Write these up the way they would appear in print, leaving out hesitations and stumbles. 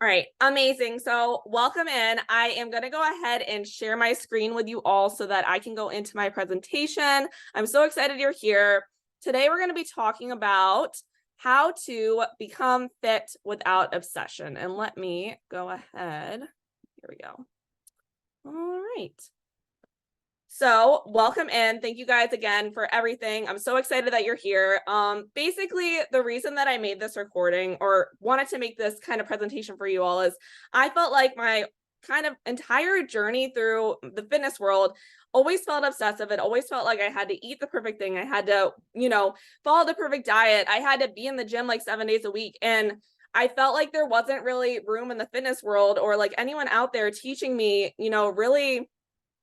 All right, amazing. So welcome in. I am going to go ahead and share my screen with you all so that I can go into my presentation. I'm so excited you're here. Today, we're going to be talking about how to become fit without obsession. And let me go ahead. Here we go. All right. So welcome in. Thank you guys again for everything. I'm so excited that you're here. Basically, the reason that I made this recording or wanted to make this kind of presentation for you all is I felt like my kind of entire journey through the fitness world always felt obsessive. It always felt like I had to eat the perfect thing. I had to, follow the perfect diet. I had to be in the gym like 7 days a week. And I felt like there wasn't really room in the fitness world or like anyone out there teaching me, really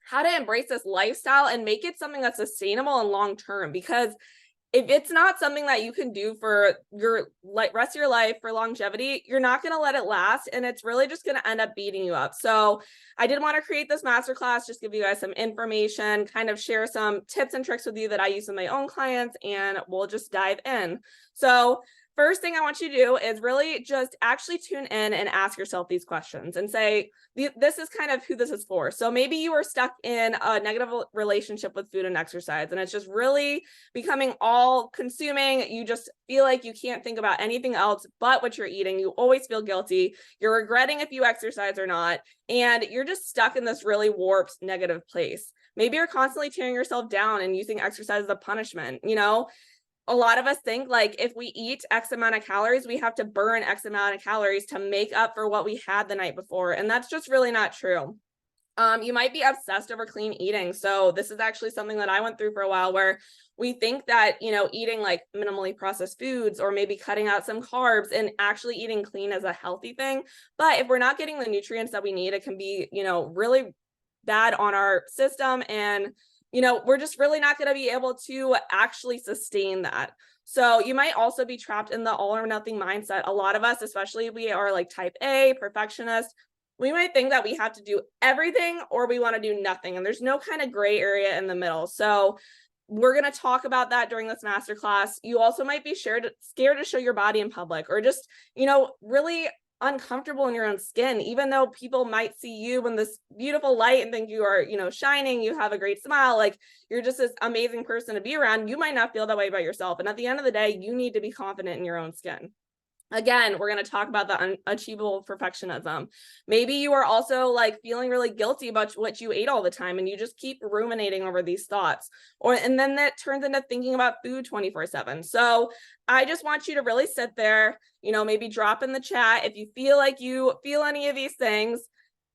how to embrace this lifestyle and make it something that's sustainable and long term. Because if it's not something that you can do for your rest of your life for longevity, you're not going to let it last, and it's really just going to end up beating you up. So I did want to create this masterclass, just give you guys some information, kind of share some tips and tricks with you that I use with my own clients, and we'll just dive in. So first thing I want you to do is really just actually tune in and ask yourself these questions and say, this is kind of who this is for. So maybe you are stuck in a negative relationship with food and exercise, and it's just really becoming all consuming. You just feel like you can't think about anything else but what you're eating. You always feel guilty. You're regretting if you exercise or not, and you're just stuck in this really warped negative place. Maybe you're constantly tearing yourself down and using exercise as a punishment. A lot of us think like if we eat X amount of calories, we have to burn X amount of calories to make up for what we had the night before. And that's just really not true. You might be obsessed over clean eating. So this is actually something that I went through for a while, where we think that, eating like minimally processed foods or maybe cutting out some carbs and actually eating clean is a healthy thing. But if we're not getting the nutrients that we need, it can be, really bad on our system, and we're just really not going to be able to actually sustain that. So you might also be trapped in the all or nothing mindset. A lot of us, especially we are like type A perfectionists, we might think that we have to do everything or we want to do nothing. And there's no kind of gray area in the middle. So we're going to talk about that during this masterclass. You also might be scared to show your body in public, or just, really uncomfortable in your own skin, even though people might see you in this beautiful light and think you are, shining, you have a great smile, like you're just this amazing person to be around. You might not feel that way about yourself. And at the end of the day, you need to be confident in your own skin. Again, we're going to talk about the unachievable perfectionism. Maybe you are also like feeling really guilty about what you ate all the time, and you just keep ruminating over these thoughts. And then that turns into thinking about food 24/7. So I just want you to really sit there, maybe drop in the chat if you feel like you feel any of these things.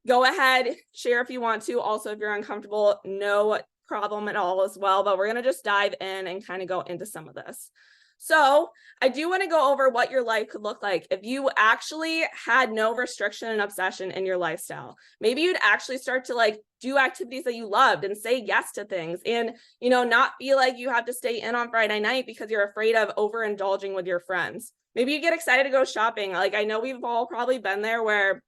Go ahead, share if you want to. Also, if you're uncomfortable, no problem at all as well. But we're going to just dive in and kind of go into some of this. So I do want to go over what your life could look like if you actually had no restriction and obsession in your lifestyle. Maybe you'd actually start to like do activities that you loved and say yes to things, and, not feel like you have to stay in on Friday night because you're afraid of overindulging with your friends. Maybe you get excited to go shopping. Like I know we've all probably been there, where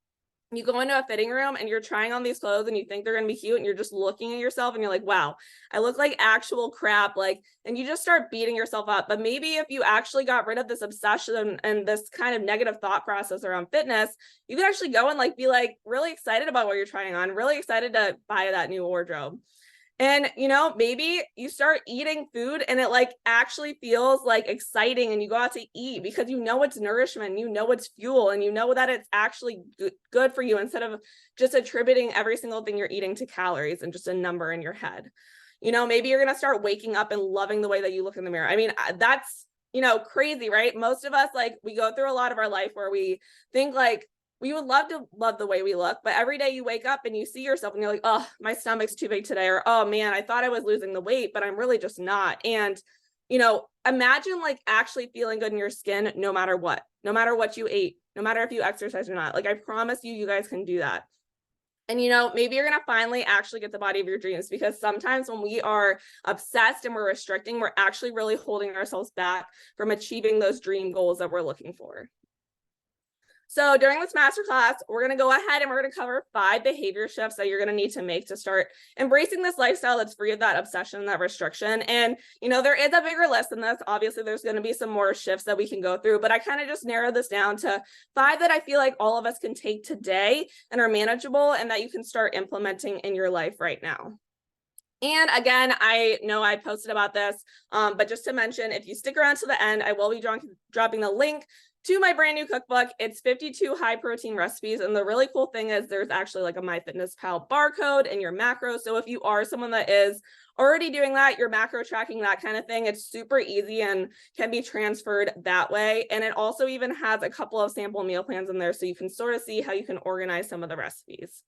you go into a fitting room and you're trying on these clothes and you think they're going to be cute, and you're just looking at yourself and you're like, wow, I look like actual crap. Like, and you just start beating yourself up. But maybe if you actually got rid of this obsession and this kind of negative thought process around fitness, you could actually go and like be like really excited about what you're trying on, really excited to buy that new wardrobe. And, maybe you start eating food and it like actually feels like exciting, and you go out to eat because it's nourishment, it's fuel, and that it's actually good for you, instead of just attributing every single thing you're eating to calories and just a number in your head. Maybe you're going to start waking up and loving the way that you look in the mirror. I mean, that's, crazy, right? Most of us, like, we go through a lot of our life where we think like, we would love to love the way we look, but every day you wake up and you see yourself and you're like, oh, my stomach's too big today. Or, oh man, I thought I was losing the weight, but I'm really just not. And, imagine like actually feeling good in your skin, no matter what you ate, no matter if you exercise or not. Like I promise you, you guys can do that. And, maybe you're going to finally actually get the body of your dreams, because sometimes when we are obsessed and we're restricting, we're actually really holding ourselves back from achieving those dream goals that we're looking for. So during this masterclass, we're going to go ahead and we're going to cover 5 behavior shifts that you're going to need to make to start embracing this lifestyle that's free of that obsession and that restriction. And, there is a bigger list than this. Obviously, there's going to be some more shifts that we can go through, but I kind of just narrowed this down to 5 that I feel like all of us can take today and are manageable and that you can start implementing in your life right now. And again, I know I posted about this, but just to mention, if you stick around to the end, I will be dropping the link to my brand new cookbook. It's 52 high protein recipes. And the really cool thing is there's actually like a MyFitnessPal barcode in your macros. So if you are someone that is already doing that, your macro tracking, that kind of thing, it's super easy and can be transferred that way. And it also even has a couple of sample meal plans in there, so you can sort of see how you can organize some of the recipes.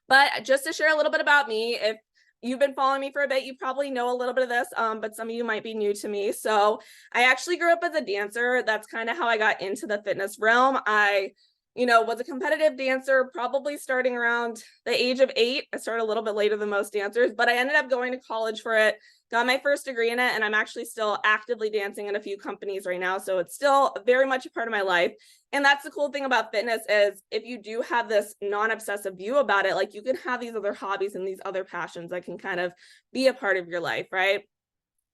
But just to share a little bit about me, if you've been following me for a bit, you probably know a little bit of this, but some of you might be new to me. So I actually grew up as a dancer. That's kind of how I got into the fitness realm. I, was a competitive dancer, probably starting around the age of 8. I started a little bit later than most dancers, but I ended up going to college for it, got my first degree in it, and I'm actually still actively dancing in a few companies right now. So it's still very much a part of my life. And that's the cool thing about fitness is if you do have this non-obsessive view about it, like you can have these other hobbies and these other passions that can kind of be a part of your life, right?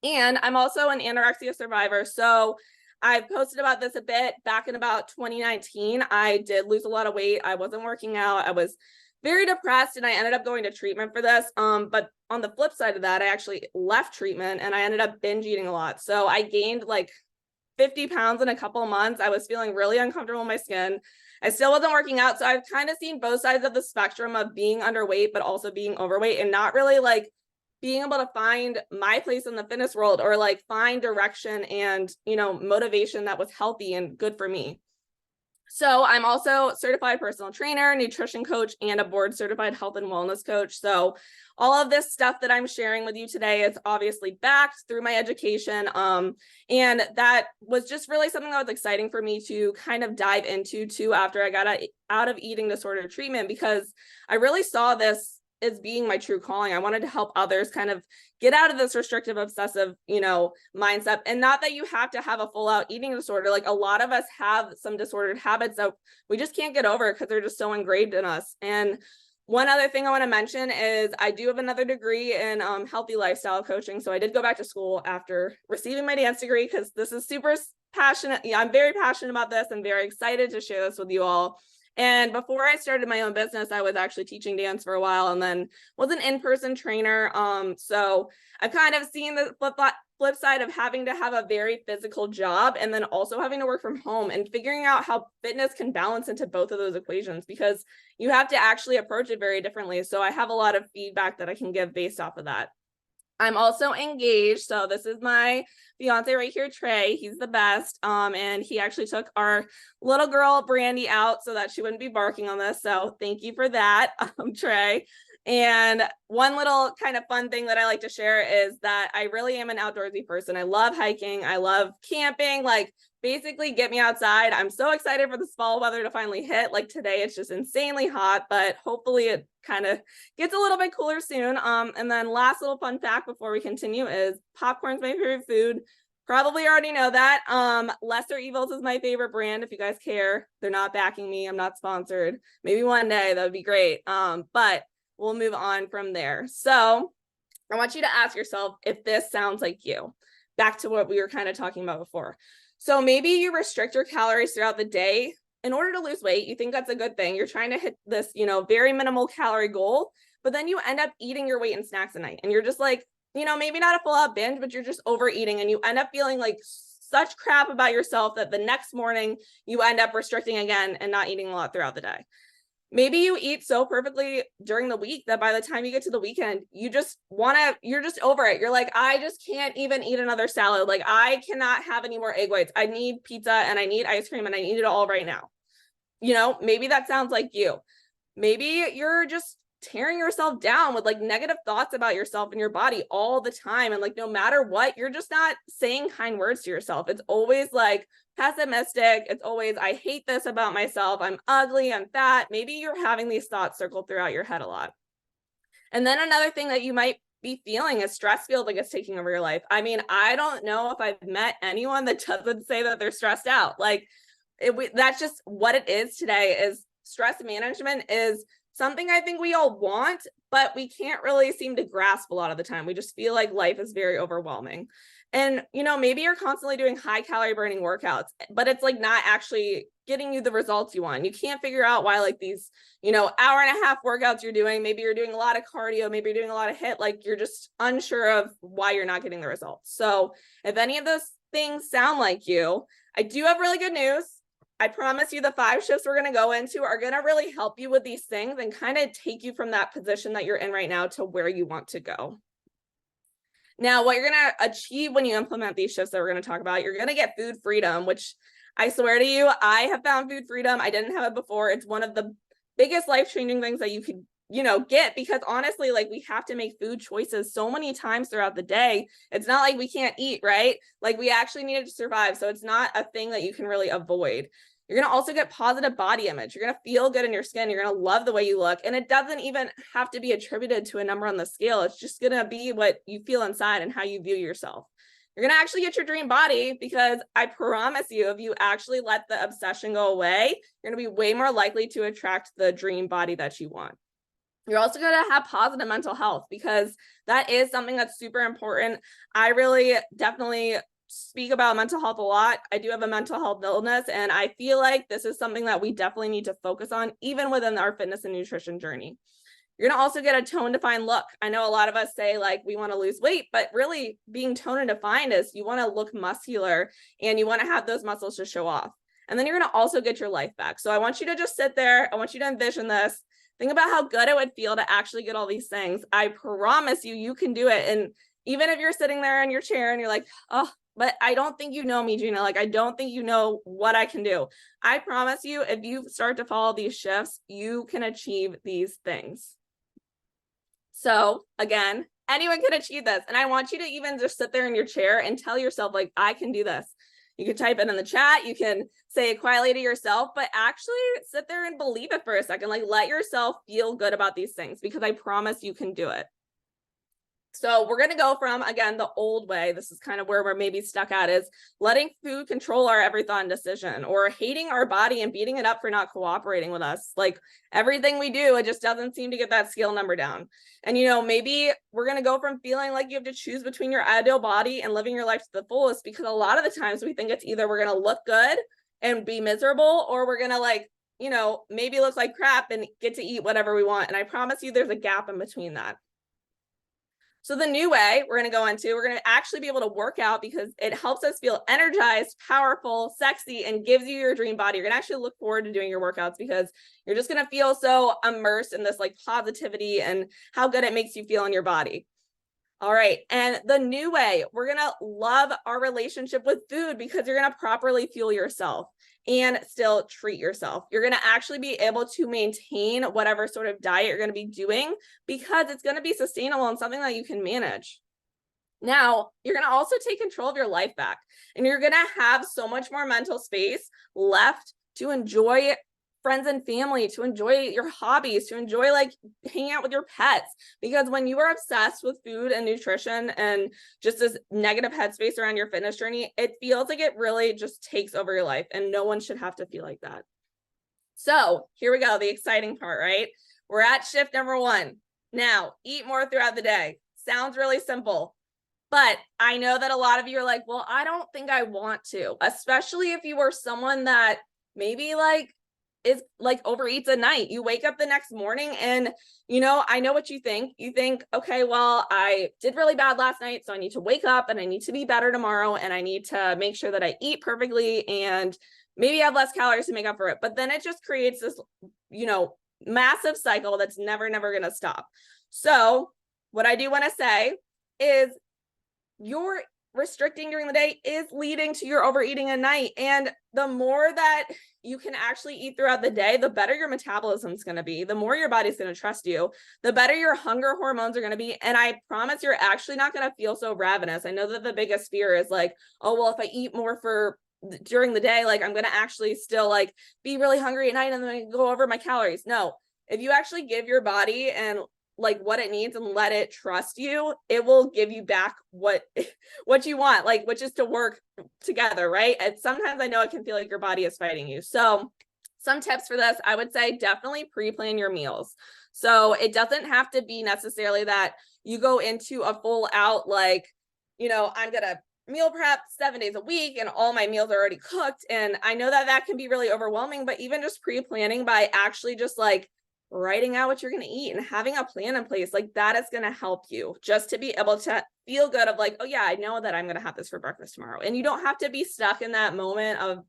And I'm also an anorexia survivor. So I've posted about this a bit. Back in about 2019, I did lose a lot of weight. I wasn't working out. I was very depressed and I ended up going to treatment for this. But on the flip side of that, I actually left treatment and I ended up binge eating a lot. So I gained like 50 pounds in a couple of months. I was feeling really uncomfortable in my skin. I still wasn't working out. So I've kind of seen both sides of the spectrum of being underweight, but also being overweight and not really like being able to find my place in the fitness world or like find direction and, motivation that was healthy and good for me. So I'm also certified personal trainer, nutrition coach, and a board certified health and wellness coach. So all of this stuff that I'm sharing with you today is obviously backed through my education. And that was just really something that was exciting for me to kind of dive into too after I got out of eating disorder treatment, because I really saw this as being my true calling. I wanted to help others kind of get out of this restrictive, obsessive, mindset. And not that you have to have a full out eating disorder. Like a lot of us have some disordered habits that we just can't get over because they're just so ingrained in us. And one other thing I want to mention is I do have another degree in healthy lifestyle coaching. So I did go back to school after receiving my dance degree because this is super passionate. Yeah, I'm very passionate about this and very excited to share this with you all. And before I started my own business, I was actually teaching dance for a while and then was an in-person trainer. So I've kind of seen the flip side of having to have a very physical job and then also having to work from home and figuring out how fitness can balance into both of those equations, because you have to actually approach it very differently. So I have a lot of feedback that I can give based off of that. I'm also engaged. So this is my fiance right here, Trey. He's the best. And he actually took our little girl Brandy out so that she wouldn't be barking on this. So thank you for that, Trey. And one little kind of fun thing that I like to share is that I really am an outdoorsy person. I love hiking. I love camping. Like basically get me outside. I'm so excited for this fall weather to finally hit. Like today, it's just insanely hot, but hopefully it kind of gets a little bit cooler soon. And then last little fun fact before we continue is popcorn's my favorite food. Probably already know that. Lesser Evils is my favorite brand. If you guys care, they're not backing me. I'm not sponsored. Maybe one day that would be great. But we'll move on from there. So I want you to ask yourself if this sounds like you. Back to what we were kind of talking about before. So maybe you restrict your calories throughout the day in order to lose weight. You think that's a good thing. You're trying to hit this, very minimal calorie goal, but then you end up eating your weight in snacks at night. And you're just like, maybe not a full out binge, but you're just overeating and you end up feeling like such crap about yourself that the next morning you end up restricting again and not eating a lot throughout the day. Maybe you eat so perfectly during the week that by the time you get to the weekend, you're just over it. You're like, I just can't even eat another salad. Like I cannot have any more egg whites. I need pizza and I need ice cream and I need it all right now. Maybe that sounds like you. Maybe you're just tearing yourself down with like negative thoughts about yourself and your body all the time. And like, no matter what, you're just not saying kind words to yourself. It's always like pessimistic. It's always, I hate this about myself. I'm ugly. I'm fat. Maybe you're having these thoughts circle throughout your head a lot. And then another thing that you might be feeling is stress feels like it's taking over your life. I mean, I don't know if I've met anyone that doesn't say that they're stressed out. Like That's just what it is today. Is stress management is something I think we all want, but we can't really seem to grasp a lot of the time. We just feel like life is very overwhelming. And, maybe you're constantly doing high calorie burning workouts, but it's like not actually getting you the results you want. You can't figure out why like these, hour and a half workouts you're doing, maybe you're doing a lot of cardio, maybe you're doing a lot of HIIT, like you're just unsure of why you're not getting the results. So if any of those things sound like you, I do have really good news. I promise you the 5 shifts we're going to go into are going to really help you with these things and kind of take you from that position that you're in right now to where you want to go. Now, what you're going to achieve when you implement these shifts that we're going to talk about, you're going to get food freedom, which I swear to you, I have found food freedom. I didn't have it before. It's one of the biggest life-changing things that you could, get, because honestly, like we have to make food choices so many times throughout the day. It's not like we can't eat, right? Like we actually need it to survive. So it's not a thing that you can really avoid. You're going to also get positive body image. You're going to feel good in your skin. You're going to love the way you look. And it doesn't even have to be attributed to a number on the scale. It's just going to be what you feel inside and how you view yourself. You're going to actually get your dream body, because I promise you, if you actually let the obsession go away, you're going to be way more likely to attract the dream body that you want. You're also going to have positive mental health, because that is something that's super important. I really definitely speak about mental health a lot. I do have a mental health illness, and I feel like this is something that we definitely need to focus on, even within our fitness and nutrition journey. You're going to also get a tone defined look. I know a lot of us say like we want to lose weight, but really being tone and defined is you want to look muscular and you want to have those muscles to show off. And then you're going to also get your life back. So I want you to just sit there. I want you to envision this. Think about how good it would feel to actually get all these things. I promise you, you can do it. And even if you're sitting there in your chair and you're like, oh, but I don't think you know me, Gina. Like, I don't think you know what I can do. I promise you, if you start to follow these shifts, you can achieve these things. So again, anyone can achieve this. And I want you to even just sit there in your chair and tell yourself, like, I can do this. You can type it in the chat. You can say it quietly to yourself, but actually sit there and believe it for a second. Like, let yourself feel good about these things, because I promise you can do it. So we're going to go from, again, the old way. This is kind of where we're maybe stuck at, is letting food control our every thought and decision, or hating our body and beating it up for not cooperating with us. Like everything we do, it just doesn't seem to get that scale number down. And, maybe we're going to go from feeling like you have to choose between your ideal body and living your life to the fullest, because a lot of the times we think it's either we're going to look good and be miserable, or we're going to maybe look like crap and get to eat whatever we want. And I promise you there's a gap in between that. So the new way we're going to go into, we're going to actually be able to work out, because it helps us feel energized, powerful, sexy, and gives you your dream body. You're going to actually look forward to doing your workouts, because you're just going to feel so immersed in this like positivity and how good it makes you feel in your body. All right. And the new way, we're going to love our relationship with food, because you're going to properly fuel yourself and still treat yourself. You're going to actually be able to maintain whatever sort of diet you're going to be doing, because it's going to be sustainable and something that you can manage. Now, you're going to also take control of your life back, and you're going to have so much more mental space left to enjoy friends and family, to enjoy your hobbies, to enjoy like hanging out with your pets. Because when you are obsessed with food and nutrition and just this negative headspace around your fitness journey, it feels like it really just takes over your life, and no one should have to feel like that. So here we go, the exciting part, right? We're at shift number 1. Now, eat more throughout the day. Sounds really simple, but I know that a lot of you are like, well, I don't think I want to, especially if you were someone that maybe is overeats at night. You wake up the next morning and, I know what you think. You think, okay, well, I did really bad last night, so I need to wake up and I need to be better tomorrow, and I need to make sure that I eat perfectly and maybe have less calories to make up for it. But then it just creates this, massive cycle that's never going to stop. So what I do want to say is your restricting during the day is leading to your overeating at night. And the more that you can actually eat throughout the day, the better your metabolism is going to be, the more your body's going to trust you, the better your hunger hormones are going to be. And I promise you're actually not going to feel so ravenous. I know that the biggest fear is like, oh, well, if I eat more during the day, like I'm going to actually still be really hungry at night and then I go over my calories. No, if you actually give your body and like what it needs and let it trust you, it will give you back what you want, like, which is to work together, right? And sometimes I know it can feel like your body is fighting you. So some tips for this, I would say definitely pre-plan your meals. So it doesn't have to be necessarily that you go into a full out, like, I'm gonna meal prep 7 days a week and all my meals are already cooked. And I know that can be really overwhelming, but even just pre-planning by actually just like writing out what you're going to eat and having a plan in place, like that is going to help you just to be able to feel good of like, oh yeah, I know that I'm going to have this for breakfast tomorrow. And you don't have to be stuck in that moment of,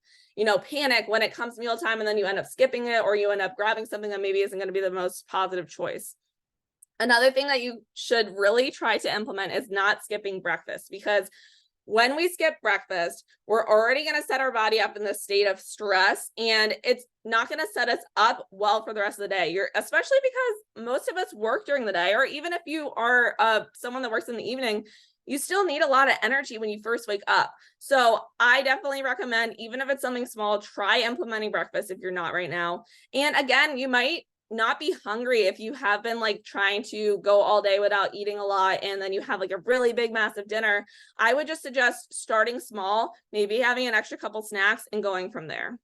panic when it comes mealtime and then you end up skipping it or you end up grabbing something that maybe isn't going to be the most positive choice. Another thing that you should really try to implement is not skipping breakfast, because when we skip breakfast, we're already going to set our body up in this state of stress, and it's not going to set us up well for the rest of the day. Especially because most of us work during the day, or even if you are someone that works in the evening, you still need a lot of energy when you first wake up. So I definitely recommend, even if it's something small, try implementing breakfast if you're not right now. And again, you might not be hungry if you have been like trying to go all day without eating a lot and then you have like a really big massive dinner. I would just suggest starting small, maybe having an extra couple snacks and going from there.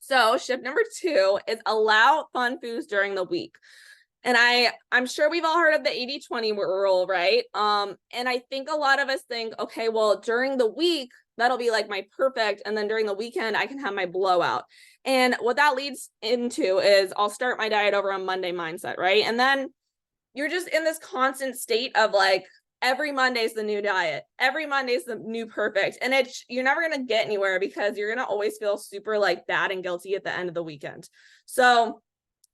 So shift number 2 is allow fun foods during the week. And I'm sure we've all heard of the 80-20 rule, right? And I think a lot of us think, okay, well, during the week, that'll be like my perfect. And then during the weekend, I can have my blowout. And what that leads into is I'll start my diet over on Monday mindset, right? And then you're just in this constant state of like, every Monday's the new diet. Every Monday's the new perfect. And you're never going to get anywhere because you're going to always feel super like bad and guilty at the end of the weekend. So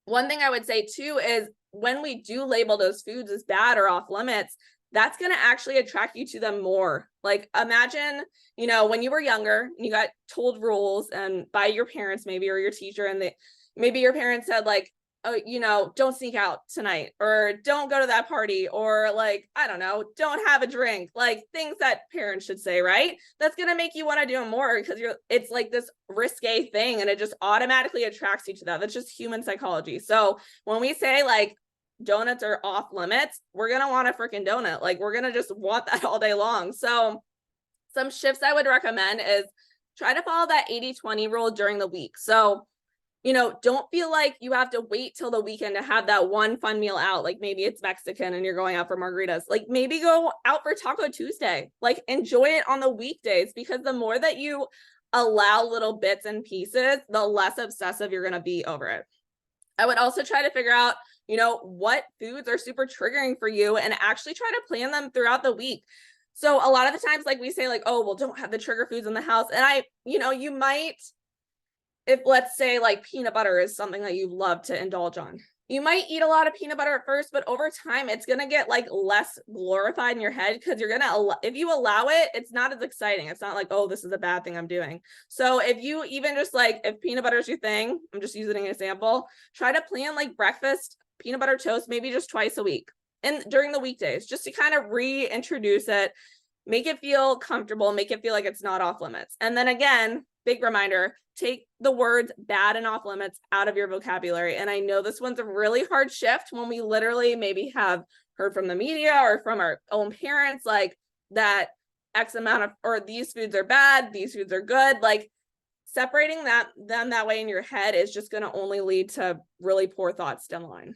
one thing I would say too is when we do label those foods as bad or off limits, that's going to actually attract you to them more. Like imagine, when you were younger and you got told rules and by your parents maybe, or your teacher, and maybe your parents said like, oh, don't sneak out tonight, or don't go to that party, or like, I don't know, don't have a drink, like things that parents should say, right? That's going to make you want to do them more because it's like this risque thing and it just automatically attracts you to that. That's just human psychology. So when we say like donuts are off limits, we're going to want a freaking donut. Like we're going to just want that all day long. So some shifts I would recommend is try to follow that 80-20 rule during the week. So don't feel like you have to wait till the weekend to have that one fun meal out. Like maybe it's Mexican and you're going out for margaritas. Like maybe go out for Taco Tuesday. Like enjoy it on the weekdays, because the more that you allow little bits and pieces, the less obsessive you're going to be over it. I would also try to figure out, what foods are super triggering for you and actually try to plan them throughout the week. So a lot of the times, like we say like, oh, well, don't have the trigger foods in the house. And you might, if let's say like peanut butter is something that you love to indulge on, you might eat a lot of peanut butter at first, but over time it's going to get like less glorified in your head because if you allow it, it's not as exciting. It's not like, oh, this is a bad thing I'm doing. So if you even just like, if peanut butter is your thing, I'm just using an example, try to plan like breakfast peanut butter toast, maybe just twice a week and during the weekdays, just to kind of reintroduce it, make it feel comfortable, make it feel like it's not off limits. And then again, big reminder, take the words bad and off limits out of your vocabulary. And I know this one's a really hard shift when we literally maybe have heard from the media or from our own parents, like that X amount of, or these foods are bad, these foods are good. Like separating them that way in your head is just going to only lead to really poor thoughts down the line.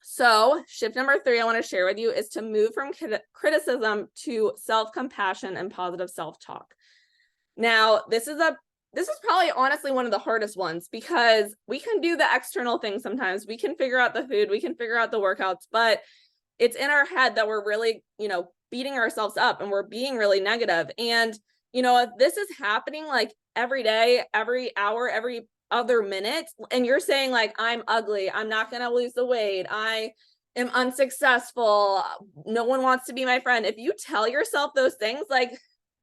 So shift number 3 I want to share with you is to move from criticism to self-compassion and positive self-talk. Now, this is probably honestly one of the hardest ones, because we can do the external things sometimes. We can figure out the food, we can figure out the workouts, but it's in our head that we're really, beating ourselves up and we're being really negative. And, if this is happening like every day, every hour, every other minute, and you're saying like, I'm ugly, I'm not going to lose the weight, I am unsuccessful, no one wants to be my friend. If you tell yourself those things, like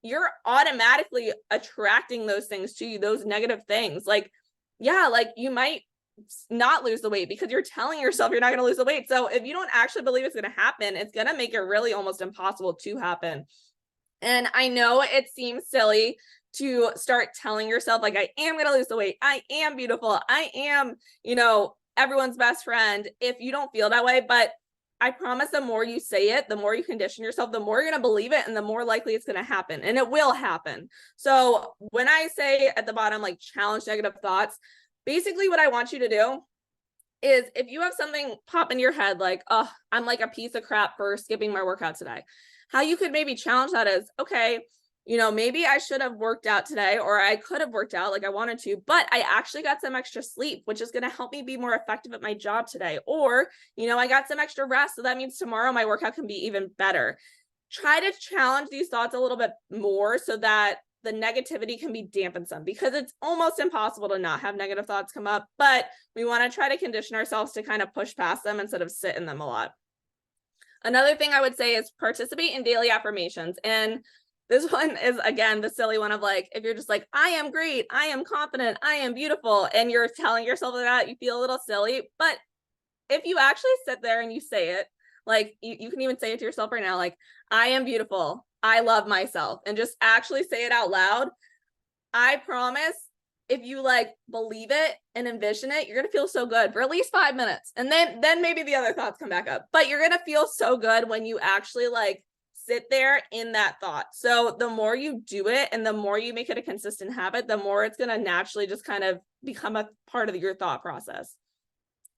you're automatically attracting those things to you, those negative things. Like, yeah, like you might not lose the weight because you're telling yourself you're not going to lose the weight. So if you don't actually believe it's going to happen, it's going to make it really almost impossible to happen. And I know it seems silly to start telling yourself like, I am going to lose the weight, I am beautiful, I am, everyone's best friend, if you don't feel that way. But I promise the more you say it, the more you condition yourself, the more you're going to believe it and the more likely it's going to happen, and it will happen. So when I say at the bottom, like challenge negative thoughts, basically what I want you to do is if you have something pop in your head, like, oh, I'm like a piece of crap for skipping my workout today, how you could maybe challenge that is, okay, maybe I should have worked out today, or I could have worked out like I wanted to, but I actually got some extra sleep, which is going to help me be more effective at my job today. Or, I got some extra rest. So that means tomorrow my workout can be even better. Try to challenge these thoughts a little bit more so that the negativity can be dampened some, because it's almost impossible to not have negative thoughts come up, but we want to try to condition ourselves to kind of push past them instead of sit in them a lot. Another thing I would say is participate in daily affirmations. And this one is, again, the silly one of like, if you're just like, I am great, I am confident, I am beautiful, and you're telling yourself that, you feel a little silly. But if you actually sit there and you say it, like you can even say it to yourself right now, like, I am beautiful, I love myself, and just actually say it out loud. I promise, if you like believe it and envision it, you're going to feel so good for at least 5 minutes. And then maybe the other thoughts come back up, but you're going to feel so good when you actually like sit there in that thought. So the more you do it and the more you make it a consistent habit, the more it's going to naturally just kind of become a part of your thought process.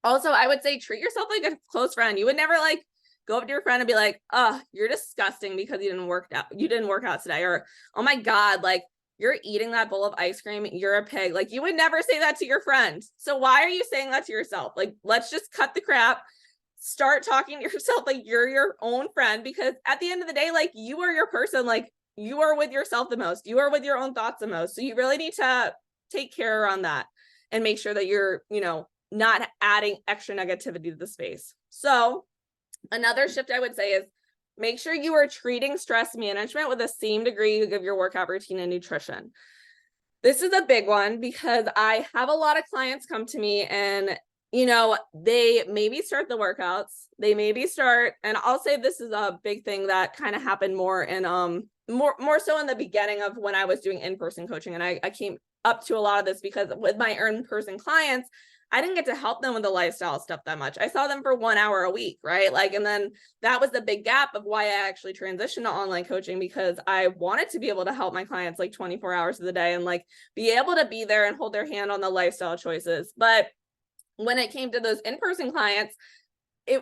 Also, I would say treat yourself like a close friend. You would never like go up to your friend and be like, oh, you're disgusting because you didn't work out today. Or, oh my God, like you're eating that bowl of ice cream, you're a pig. Like you would never say that to your friend. So why are you saying that to yourself? Like, let's just cut the crap. Start talking to yourself like you're your own friend, because at the end of the day, like you are your person, like you are with yourself the most, you are with your own thoughts the most. So you really need to take care on that and make sure that you're, not adding extra negativity to the space. So another shift I would say is make sure you are treating stress management with the same degree you give your workout routine and nutrition. This is a big one because I have a lot of clients come to me and they maybe start the workouts, and I'll say this is a big thing that kind of happened more in more so in the beginning of when I was doing in-person coaching. And I came up to a lot of this because with my in-person clients, I didn't get to help them with the lifestyle stuff that much. I saw them for 1 hour a week, right? Like, and then that was the big gap of why I actually transitioned to online coaching, because I wanted to be able to help my clients like 24 hours of the day and like be able to be there and hold their hand on the lifestyle choices. But when it came to those in-person clients,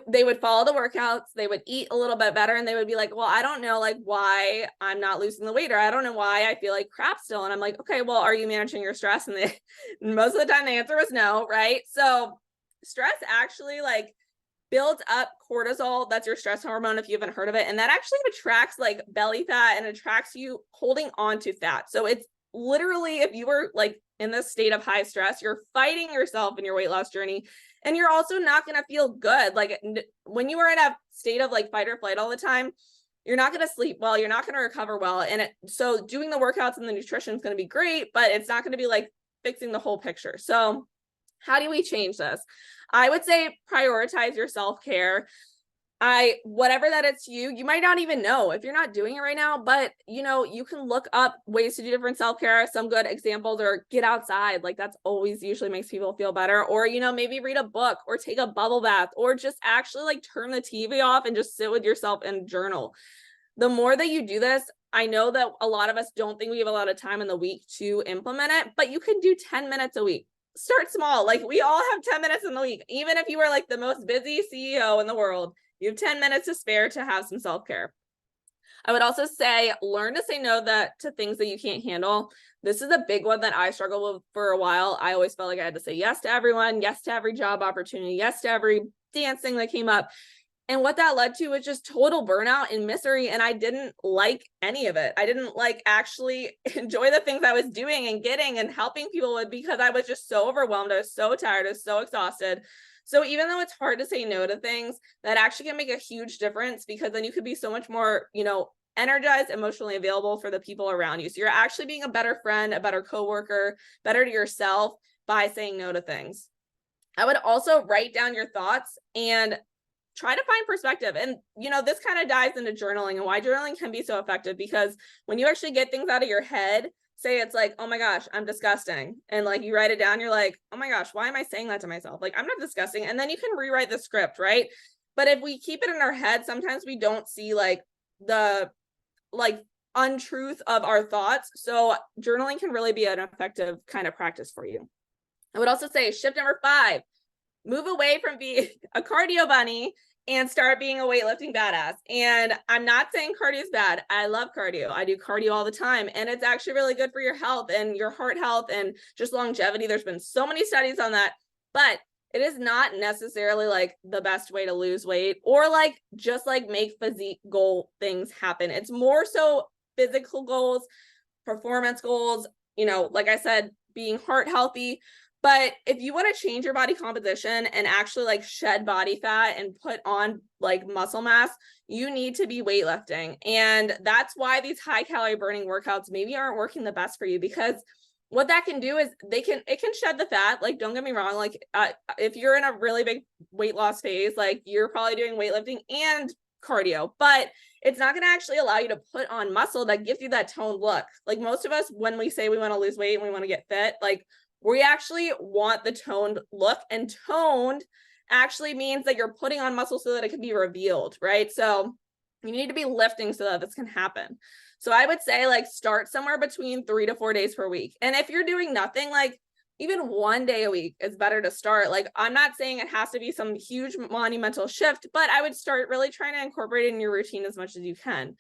they would follow the workouts, they would eat a little bit better, and they would be like, well, I don't know like why I'm not losing the weight, or I don't know why I feel like crap still. And I'm like, okay, well, are you managing your stress? And most of the time the answer was no, right? So stress actually like builds up cortisol. That's your stress hormone if you haven't heard of it. And that actually attracts like belly fat and attracts you holding on to fat. So it's literally, if you were like in this state of high stress, you're fighting yourself in your weight loss journey. And you're also not going to feel good. Like when you are in a state of like fight or flight all the time, you're not going to sleep well, you're not going to recover well. And so doing the workouts and the nutrition is going to be great, but it's not going to be like fixing the whole picture. So how do we change this? I would say prioritize your self-care. Whatever that is to you, you might not even know if you're not doing it right now, but you can look up ways to do different self-care. Some good examples are get outside. Like that's always usually makes people feel better. Or, maybe read a book or take a bubble bath, or just actually like turn the TV off and just sit with yourself and journal. The more that you do this, I know that a lot of us don't think we have a lot of time in the week to implement it, but you can do 10 minutes a week. Start small. Like we all have 10 minutes in the week. Even if you are like the most busy CEO in the world, you have 10 minutes to spare to have some self-care. I would also say learn to say no to things that you can't handle. This is a big one that I struggled with for a while. I always felt like I had to say yes to everyone, yes to every job opportunity, yes to every dance thing that came up. And what that led to was just total burnout and misery. And I didn't like any of it. I didn't like actually enjoy the things I was doing and getting and helping people with, because I was just so overwhelmed. I was so tired. I was so exhausted. So even though it's hard to say no to things, that actually can make a huge difference, because then you could be so much more, energized, emotionally available for the people around you. So you're actually being a better friend, a better coworker, better to yourself by saying no to things. I would also write down your thoughts and try to find perspective. And, this kind of dives into journaling and why journaling can be so effective, because when you actually get things out of your head, say it's like, oh my gosh, I'm disgusting. And like you write it down, you're like, oh my gosh, why am I saying that to myself? Like, I'm not disgusting. And then you can rewrite the script, right? But if we keep it in our head, sometimes we don't see like the untruth of our thoughts. So journaling can really be an effective kind of practice for you. I would also say shift number 5, move away from being a cardio bunny and start being a weightlifting badass. And I'm not saying cardio is bad. I love cardio. I do cardio all the time. And it's actually really good for your health and your heart health and just longevity. There's been so many studies on that, but it is not necessarily like the best way to lose weight or like just like make physique goal things happen. It's more so physical goals, performance goals, you know, like I said, being heart healthy. But if you want to change your body composition and actually like shed body fat and put on like muscle mass, you need to be weightlifting. And that's why these high calorie burning workouts maybe aren't working the best for you, because what that can do is it can shed the fat. Like, don't get me wrong. Like if you're in a really big weight loss phase, like you're probably doing weightlifting and cardio, but it's not going to actually allow you to put on muscle that gives you that toned look. Like most of us, when we say we want to lose weight and we want to get fit, like we actually want the toned look, and toned actually means that you're putting on muscle so that it can be revealed, right? So you need to be lifting so that this can happen. So I would say like start somewhere between 3 to 4 days per week. And if you're doing nothing, like even 1 day a week is better to start. Like I'm not saying it has to be some huge monumental shift, but I would start really trying to incorporate it in your routine as much as you can.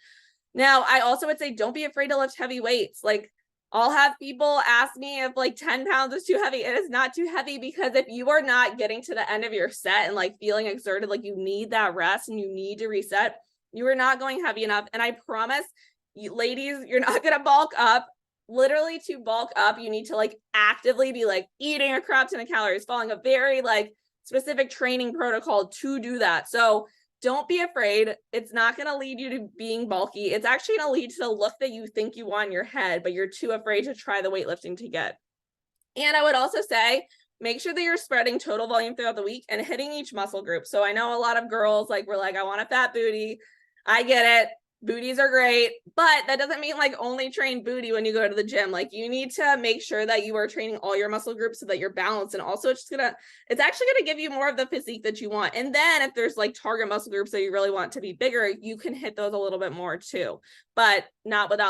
Now, I also would say don't be afraid to lift heavy weights. Like I'll have people ask me if like 10 pounds is too heavy. It is not too heavy, because if you are not getting to the end of your set and like feeling exerted, like you need that rest and you need to reset, you are not going heavy enough. And I promise you, ladies, you're not going to bulk up. Literally, to bulk up, you need to like actively be like eating a crap ton of calories, following a very like specific training protocol to do that. So don't be afraid. It's not going to lead you to being bulky. It's actually going to lead to the look that you think you want in your head, but you're too afraid to try the weightlifting to get. And I would also say, make sure that you're spreading total volume throughout the week and hitting each muscle group. So I know a lot of girls like, we're like, I want a fat booty. I get it. Booties are great, but that doesn't mean like only train booty when you go to the gym. Like you need to make sure that you are training all your muscle groups so that you're balanced. And also it's actually going to give you more of the physique that you want. And then if there's like target muscle groups that you really want to be bigger, you can hit those a little bit more too, but not with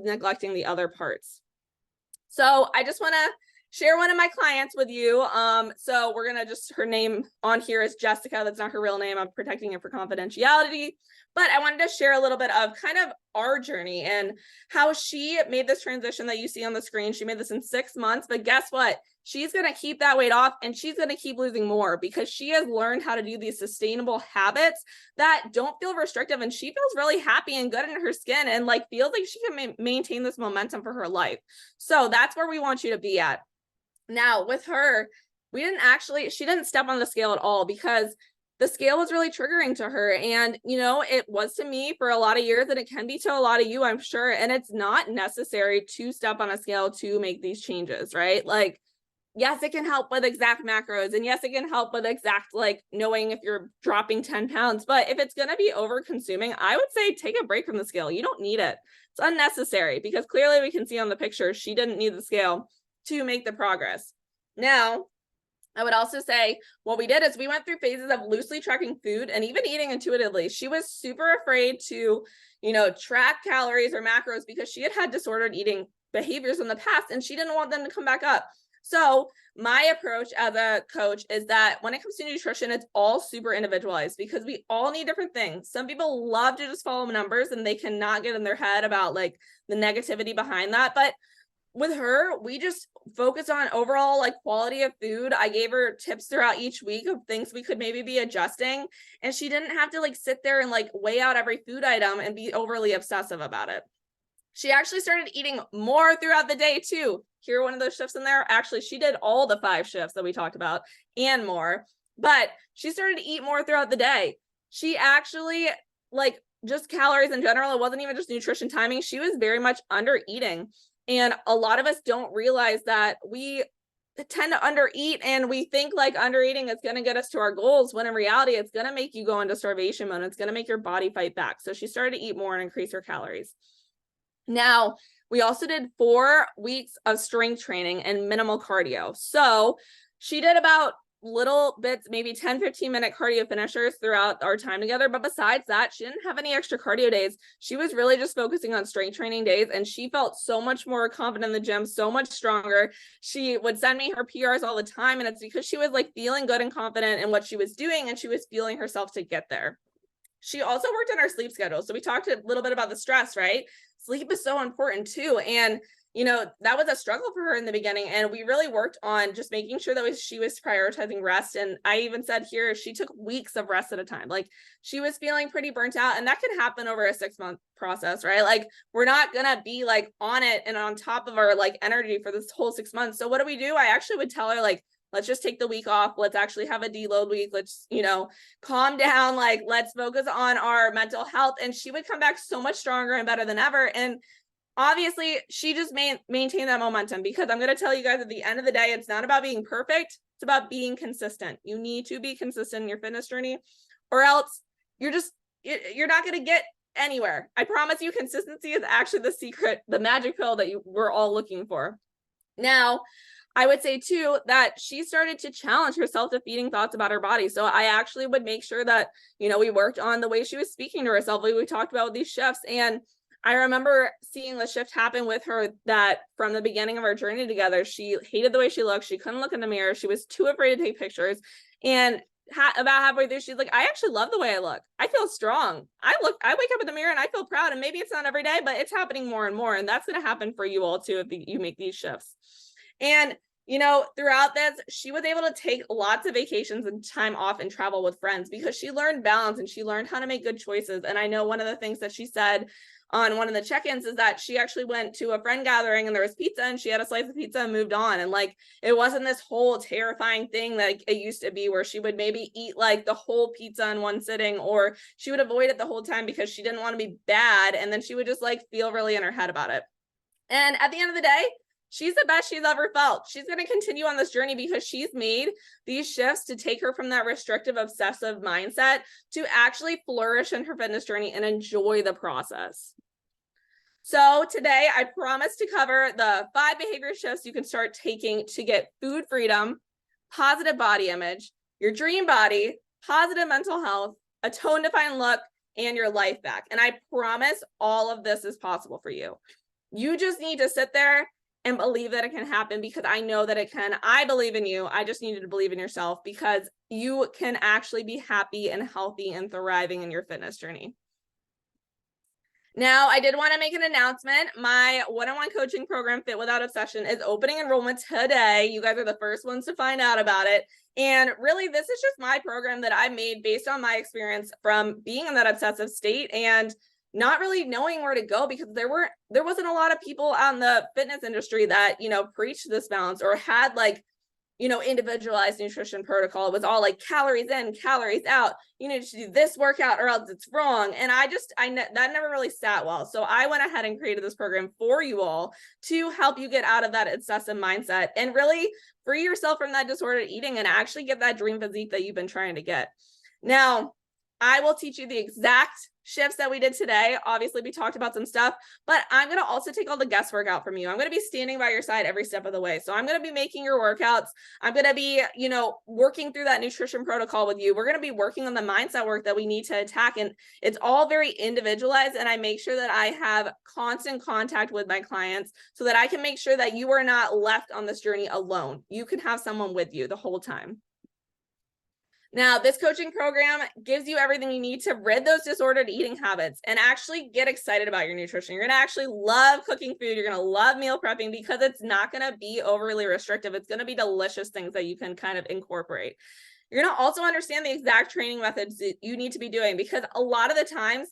neglecting the other parts. So I just want to share one of my clients with you. So we're going to her name on here is Jessica. That's not her real name. I'm protecting it for confidentiality. But I wanted to share a little bit of kind of our journey and how she made this transition that you see on the screen. She made this in 6 months, but guess what? She's going to keep that weight off and she's going to keep losing more because she has learned how to do these sustainable habits that don't feel restrictive. And she feels really happy and good in her skin and like feels like she can maintain this momentum for her life. So that's where we want you to be at. Now with her, she didn't step on the scale at all because the scale was really triggering to her. And, you know, it was to me for a lot of years, and it can be to a lot of you, I'm sure. And it's not necessary to step on a scale to make these changes, right? Like, yes, it can help with exact macros. And yes, it can help with exact, like knowing if you're dropping 10 pounds. But if it's going to be over consuming, I would say take a break from the scale. You don't need it. It's unnecessary because clearly we can see on the picture, she didn't need the scale to make the progress. Now, I would also say what we did is we went through phases of loosely tracking food and even eating intuitively. She was super afraid to, you know, track calories or macros because she had had disordered eating behaviors in the past and she didn't want them to come back up. So my approach as a coach is that when it comes to nutrition, it's all super individualized because we all need different things. Some people love to just follow numbers and they cannot get in their head about like the negativity behind that. But with her, we just focused on overall like quality of food. I gave her tips throughout each week of things we could maybe be adjusting. And she didn't have to like sit there and like weigh out every food item and be overly obsessive about it. She actually started eating more throughout the day too. Here, one of those shifts in there. Actually, she did all the 5 shifts that we talked about and more, but she started to eat more throughout the day. She actually like just calories in general. It wasn't even just nutrition timing. She was very much under eating. And a lot of us don't realize that we tend to undereat and we think like undereating is going to get us to our goals, when in reality, it's going to make you go into starvation mode. It's going to make your body fight back. So she started to eat more and increase her calories. Now, we also did 4 weeks of strength training and minimal cardio. So she did about little bits, maybe 10-15 minute cardio finishers throughout our time together. But besides that, she didn't have any extra cardio days. She was really just focusing on strength training days, and she felt so much more confident in the gym, so much stronger. She would send me her PRs all the time, and it's because she was like feeling good and confident in what she was doing, and she was feeling herself to get there. She also worked on our sleep schedule. So we talked a little bit about the stress, right? Sleep is so important too. And that was a struggle for her in the beginning. And we really worked on just making sure that she was prioritizing rest. And I even said here, she took weeks of rest at a time. Like, she was feeling pretty burnt out, and that can happen over a 6-month process, right? Like, we're not going to be like on it and on top of our like energy for this whole 6 months. So what do? I actually would tell her, like, let's just take the week off. Let's actually have a deload week. Let's, calm down. Like, let's focus on our mental health. And she would come back so much stronger and better than ever. And obviously, she just maintained that momentum, because I'm going to tell you guys, at the end of the day, it's not about being perfect. It's about being consistent. You need to be consistent in your fitness journey, or else you're not going to get anywhere. I promise you, consistency is actually the secret, the magic pill that we're all looking for. Now, I would say too that she started to challenge her self-defeating thoughts about her body. So I actually would make sure that, we worked on the way she was speaking to herself. We talked about these shifts, and I remember seeing the shift happen with her, that from the beginning of our journey together, she hated the way she looked. She couldn't look in the mirror. She was too afraid to take pictures. And about halfway through, she's like, I actually love the way I look. I feel strong. I wake up in the mirror and I feel proud. And maybe it's not every day, but it's happening more and more. And that's going to happen for you all too, if you make these shifts. And throughout this, she was able to take lots of vacations and time off and travel with friends, because she learned balance and she learned how to make good choices. And I know one of the things that she said on one of the check-ins is that she actually went to a friend gathering and there was pizza, and she had a slice of pizza and moved on. And like, it wasn't this whole terrifying thing like it used to be, where she would maybe eat like the whole pizza in one sitting, or she would avoid it the whole time because she didn't want to be bad. And then she would just like feel really in her head about it. And at the end of the day, she's the best she's ever felt. She's going to continue on this journey because she's made these shifts to take her from that restrictive, obsessive mindset to actually flourish in her fitness journey and enjoy the process. So today, I promise to cover the 5 behavior shifts you can start taking to get food freedom, positive body image, your dream body, positive mental health, a tone-defined look, and your life back. And I promise all of this is possible for you. You just need to sit there and believe that it can happen, because I know that it can. I believe in you. I just need you to believe in yourself, because you can actually be happy and healthy and thriving in your fitness journey. Now, I did want to make an announcement. My one-on-one coaching program, Fit Without Obsession, is opening enrollment today. You guys are the first ones to find out about it. And really, this is just my program that I made based on my experience from being in that obsessive state and not really knowing where to go, because there wasn't a lot of people out in the fitness industry that, preached this balance or had like, individualized nutrition protocol. It was all like calories in, calories out. You need to do this workout or else it's wrong. And that never really sat well. So I went ahead and created this program for you all to help you get out of that obsessive mindset and really free yourself from that disordered eating and actually get that dream physique that you've been trying to get. Now, I will teach you the exact shifts that we did today. Obviously, we talked about some stuff, but I'm going to also take all the guesswork out from you. I'm going to be standing by your side every step of the way. So I'm going to be making your workouts. I'm going to be, working through that nutrition protocol with you. We're going to be working on the mindset work that we need to attack. And it's all very individualized. And I make sure that I have constant contact with my clients so that I can make sure that you are not left on this journey alone. You can have someone with you the whole time. Now, this coaching program gives you everything you need to rid those disordered eating habits and actually get excited about your nutrition. You're going to actually love cooking food. You're going to love meal prepping because it's not going to be overly restrictive. It's going to be delicious things that you can kind of incorporate. You're going to also understand the exact training methods that you need to be doing, because a lot of the times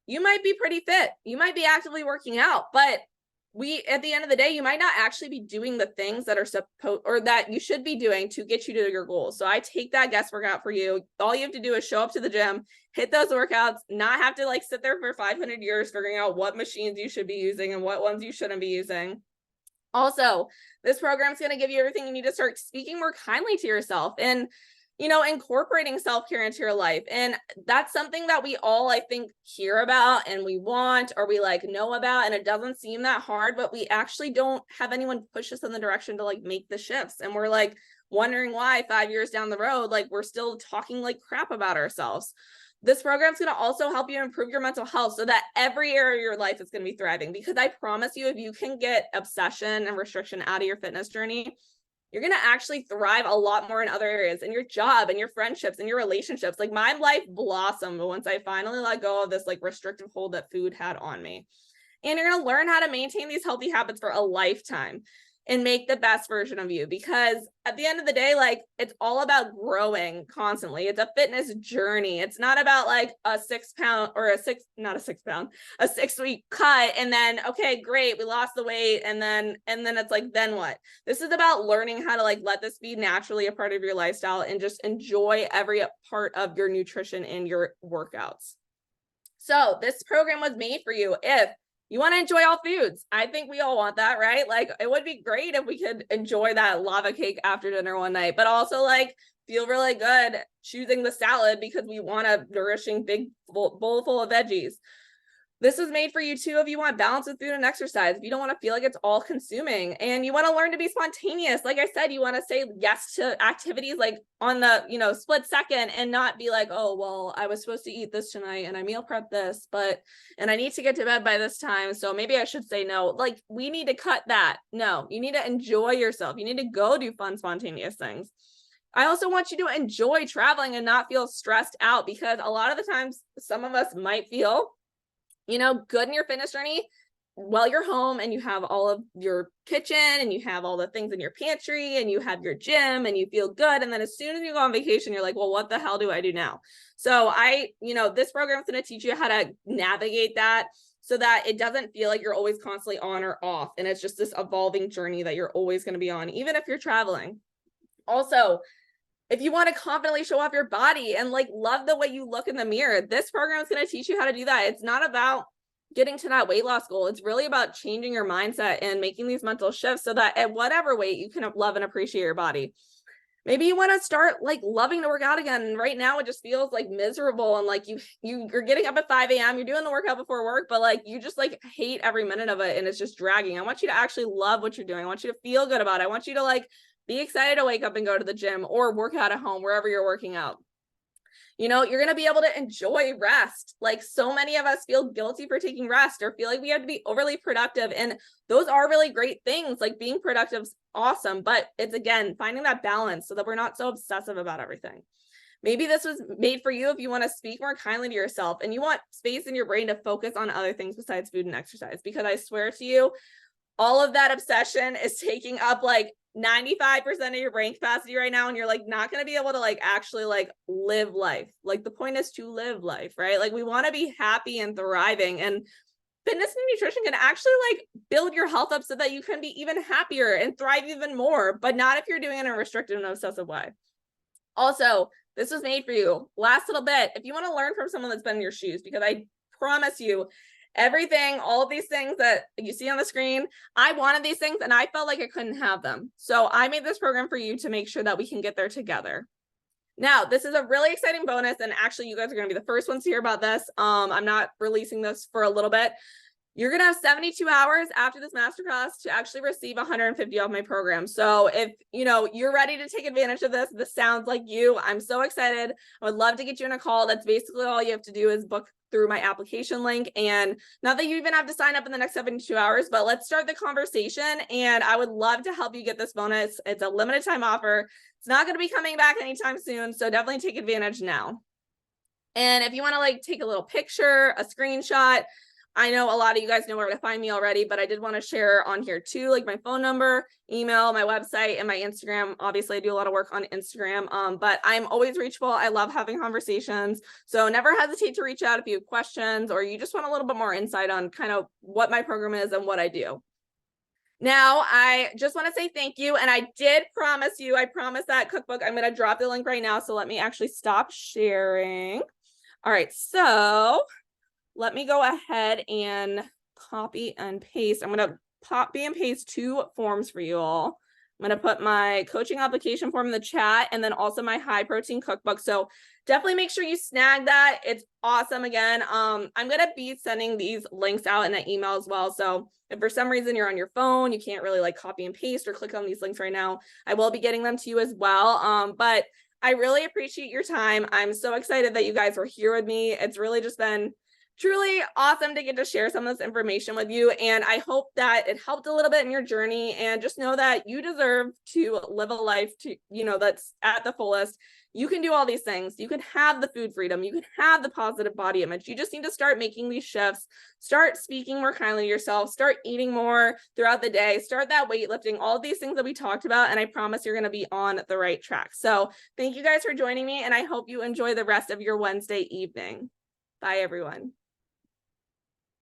you might be pretty fit. You might be actively working out, but at the end of the day, you might not actually be doing the things that are supposed or that you should be doing to get you to your goals. So I take that guesswork out for you. All you have to do is show up to the gym, hit those workouts, not have to like sit there for 500 years figuring out what machines you should be using and what ones you shouldn't be using. Also, this program is going to give you everything you need to start speaking more kindly to yourself. And incorporating self-care into your life. And that's something that we all, I think, hear about and we want, or we like know about, and it doesn't seem that hard, but we actually don't have anyone push us in the direction to like make the shifts. And we're like wondering why 5 years down the road, like we're still talking like crap about ourselves. This program is going to also help you improve your mental health so that every area of your life is going to be thriving. Because I promise you, if you can get obsession and restriction out of your fitness journey, you're going to actually thrive a lot more in other areas, in your job and your friendships and your relationships. Like my life blossomed once I finally let go of this like restrictive hold that food had on me. And you're going to learn how to maintain these healthy habits for a lifetime and make the best version of you. Because at the end of the day, like it's all about growing constantly. It's a fitness journey. It's not about like a 6 pound or a 6-week cut. And then, okay, great. We lost the weight. And then it's like, then what? This is about learning how to like, let this be naturally a part of your lifestyle and just enjoy every part of your nutrition and your workouts. So this program was made for you if you want to enjoy all foods. I think we all want that, right? Like it would be great if we could enjoy that lava cake after dinner one night, but also like feel really good choosing the salad because we want a nourishing big bowl full of veggies. This is made for you too if you want balance with food and exercise, if you don't want to feel like it's all consuming and you want to learn to be spontaneous. Like I said, you want to say yes to activities like on the, split second and not be like, oh, well, I was supposed to eat this tonight and I meal prep this, and I need to get to bed by this time. So maybe I should say no. Like we need to cut that. No, you need to enjoy yourself. You need to go do fun, spontaneous things. I also want you to enjoy traveling and not feel stressed out because a lot of the times some of us might feel good in your fitness journey while you're home and you have all of your kitchen and you have all the things in your pantry and you have your gym and you feel good. And then as soon as you go on vacation, you're like, well, what the hell do I do now? So this program is going to teach you how to navigate that so that it doesn't feel like you're always constantly on or off. And it's just this evolving journey that you're always going to be on, even if you're traveling. Also, if you want to confidently show off your body and like love the way you look in the mirror, this program is going to teach you how to do that. It's not about getting to that weight loss goal. It's really about changing your mindset and making these mental shifts so that at whatever weight you can love and appreciate your body. Maybe you want to start like loving to work out again. And right now it just feels like miserable. And like you're getting up at 5 a.m. You're doing the workout before work, but like you just like hate every minute of it. And it's just dragging. I want you to actually love what you're doing. I want you to feel good about it. I want you to like be excited to wake up and go to the gym or work out at home, wherever you're working out. You're going to be able to enjoy rest. Like so many of us feel guilty for taking rest or feel like we have to be overly productive. And those are really great things. Like being productive is awesome, but it's again, finding that balance so that we're not so obsessive about everything. Maybe this was made for you if you want to speak more kindly to yourself and you want space in your brain to focus on other things besides food and exercise, because I swear to you, all of that obsession is taking up like 95% of your brain capacity right now. And you're like not going to be able to like actually like live life. Like the point is to live life, right? Like we want to be happy and thriving, and fitness and nutrition can actually like build your health up so that you can be even happier and thrive even more, but not if you're doing it in a restrictive and obsessive way. Also, this was made for you. Last little bit, if you want to learn from someone that's been in your shoes, because I promise you, everything, all of these things that you see on the screen, I wanted these things and I felt like I couldn't have them. So I made this program for you to make sure that we can get there together. Now, this is a really exciting bonus, and actually you guys are going to be the first ones to hear about this. I'm not releasing this for a little bit. You're going to have 72 hours after this masterclass to actually receive 150 off my program. So if you're ready to take advantage of this sounds like you, I'm so excited. I would love to get you in a call. That's basically all you have to do is book through my application link. And not that you even have to sign up in the next 72 hours, but let's start the conversation. And I would love to help you get this bonus. It's a limited time offer. It's not going to be coming back anytime soon. So definitely take advantage now. And if you want to like take a little picture, a screenshot, I know a lot of you guys know where to find me already, but I did want to share on here too, like my phone number, email, my website, and my Instagram. Obviously, I do a lot of work on Instagram, but I'm always reachable. I love having conversations. So never hesitate to reach out if you have questions or you just want a little bit more insight on kind of what my program is and what I do. Now, I just want to say thank you. And I did promise you, I promised that cookbook. I'm going to drop the link right now. So let me actually stop sharing. All right. So let me go ahead and copy and paste. I'm going to copy and paste 2 forms for you all. I'm going to put my coaching application form in the chat and then also my high protein cookbook. So definitely make sure you snag that. It's awesome. Again, I'm going to be sending these links out in an email as well. So if for some reason you're on your phone, you can't really like copy and paste or click on these links right now, I will be getting them to you as well. But I really appreciate your time. I'm so excited that you guys were here with me. It's really just been truly awesome to get to share some of this information with you. And I hope that it helped a little bit in your journey, and just know that you deserve to live a life that's at the fullest. You can do all these things. You can have the food freedom. You can have the positive body image. You just need to start making these shifts, start speaking more kindly to yourself, start eating more throughout the day, start that weightlifting, all of these things that we talked about. And I promise you're going to be on the right track. So thank you guys for joining me, and I hope you enjoy the rest of your Wednesday evening. Bye, everyone.